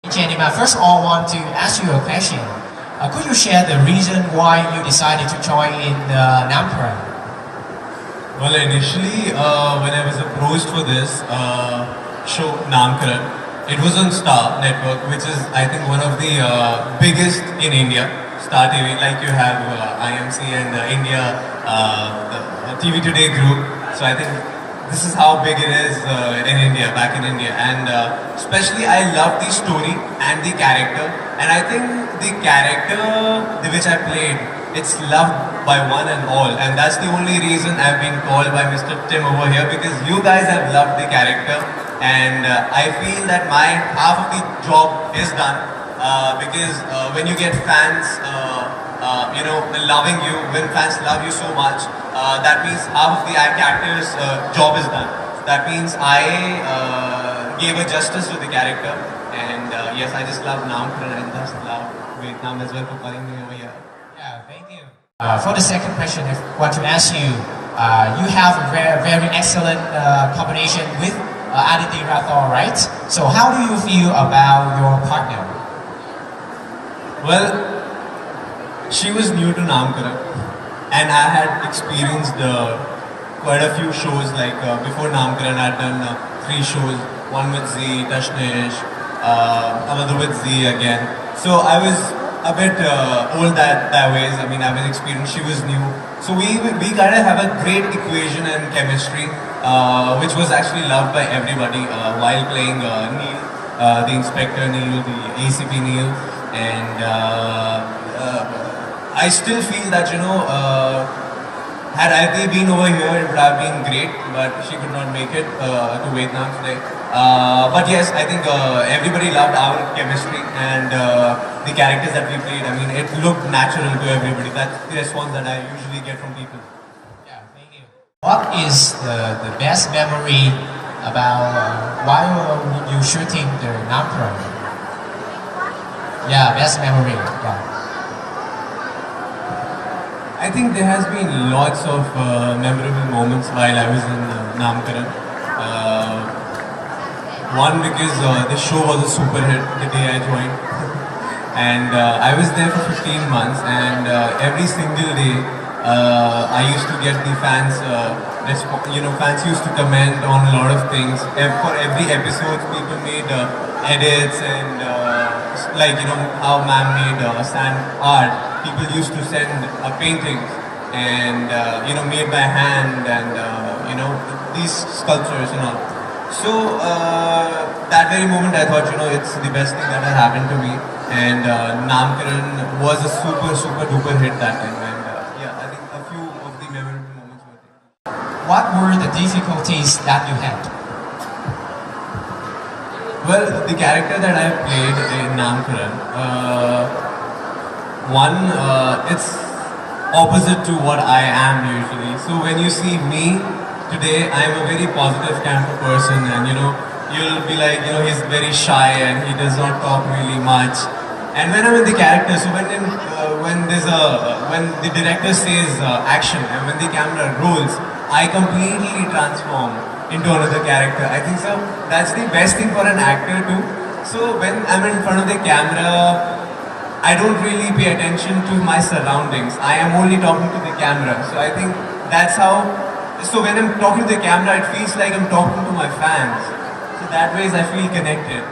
Janima, first of all, I want to ask you a question. Could you share the reason why you decided to join in Nampra? Well, initially, when I was approached for this show, Namkaran, it was on Star Network, which is, I think, one of the biggest in India. Star TV, like you have IMC and India, the TV Today group. So I think this is how big it is in India, back in India. And especially, I love the story and the character. And I think the character which I played, it's loved by one and all, and that's the only reason I've been called by Mr. Tim over here, because you guys have loved the character, and I feel that my half of the job is done, because when you get fans, loving you, when fans love you so much, that means half of the actor's job is done. That means I gave a justice to the character, and yes, I just love Namkaran and just love Vietnam as well for calling me over here. Yeah, thank you. For the second question, I want to ask you, you have a very excellent combination with Aditi, right? So how do you feel about your partner? Well, she was new to Namkaran, and I had experienced quite a few shows. Like before Namkaran, I had done 3 shows, one with Z, Tashnish, another with Z again. So I was a bit old that ways. I mean, I was experienced, she was new. So we kind of have a great equation and chemistry, which was actually loved by everybody while playing Neil, the Inspector Neil, the ACP Neil. And I still feel that, had Aditi been over here, it would have been great, but she could not make it to Vietnam today. But yes, I think everybody loved our chemistry and the characters that we played. I mean, it looked natural to everybody. That's the response that I usually get from people. Yeah, thank you. What is the best memory about while you shooting the Nampra? Yeah, best memory. Yeah. I think there has been lots of memorable moments while I was in Namkaran. One, because the show was a super hit the day I joined. And I was there for 15 months, and every single day I used to get the fans, fans used to comment on a lot of things. For every episode, people made edits and how ma'am made sand art. People used to send paintings and made by hand, and these sculptures and all. So that very moment I thought, it's the best thing that has happened to me, and Namkaran was a super duper hit that time, and yeah, I think a few of the memorable moments were there. What were the difficulties that you had? Well, the character that I played in Namkaran, it's opposite to what I am usually. So when you see me today, I am a very positive kind of person, and you'll be like, he's very shy and he does not talk really much. And when I'm in the character, so when the director says action and when the camera rolls, I completely transform into another character. I think so. That's the best thing for an actor too. So when I'm in front of the camera, I don't really pay attention to my surroundings. I am only talking to the camera. So I think that's how. So when I'm talking to the camera, it feels like I'm talking to my fans. So that ways I feel connected.